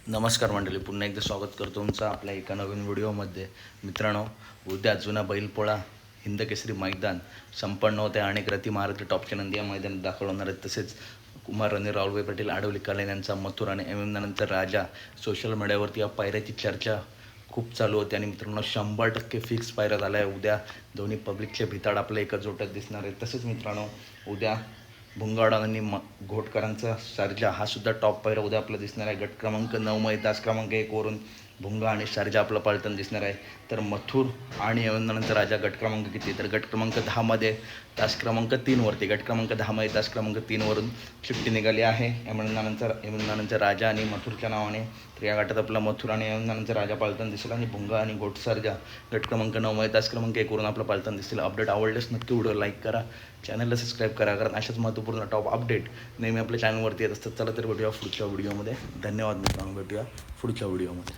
नमस्कार मंडळी, पुन्हा एकदा स्वागत करतो तुमचं आपल्या एका नवीन व्हिडिओमध्ये. मित्रांनो, उद्या जुना बैलपोळा हिंदकेसरी मैदान संपन्न होते. अनेक रथी महारथी टॉपच्या नंदी या मैदानात दाखल होणार आहेत. तसेच कुमार रणवीर राहुलभाई पाटील आडवली कल्याण यांचा मथुर आणि नंतर राजा. सोशल मीडियावरती या पायऱ्याची चर्चा खूप चालू होती आणि मित्रांनो 100% फिक्स पायऱ्या झाला आहे. उद्या दोन्ही पब्लिकचे भिताड आपल्या एका जोट्यात दिसणार आहे. तसेच मित्रांनो, उद्या भुंगावडा आणि घोटकरांचा सर्जा हा सुद्धा टॉप पायरा उद्या आपला दिसणार आहे. गट क्रमांक 9 मध्ये तास क्रमांक 1 वरून भुंगा आणि सर्जा आपला पळताना दिसणार आहे. तर मथुर आणि नंतर राजा गट क्रमांक किती, तर गट क्रमांक 10 मध्ये तास क्रमांक 3 वरती, गट क्रमांक 10 मध्ये तास क्रमांक 3 वरून चिठ्ठी निघाली आहे. नंतर राजा आणि मथुरच्या नावाने. तर या गटात आपला मथुर आणि नंतर राजा पाळताना दिसेल आणि भुंगा आणि घोट सर्जा गट क्रमांक 9 मध्ये तास क्रमांक 1 वरून आपला पाळताना दिसेल. अपडेट आवडल्यास नक्की व्हिडिओ लाईक करा, चॅनलला सबस्क्राईब करा, कारण अशाच महत्त्वपूर्ण टॉप अपडेट नेहमी आपल्या चॅनलवरती येत असतात. चला तर भेटूया पुढच्या व्हिडिओमध्ये. धन्यवाद मित्रांनो, भेटूया पुढच्या व्हिडिओमध्ये.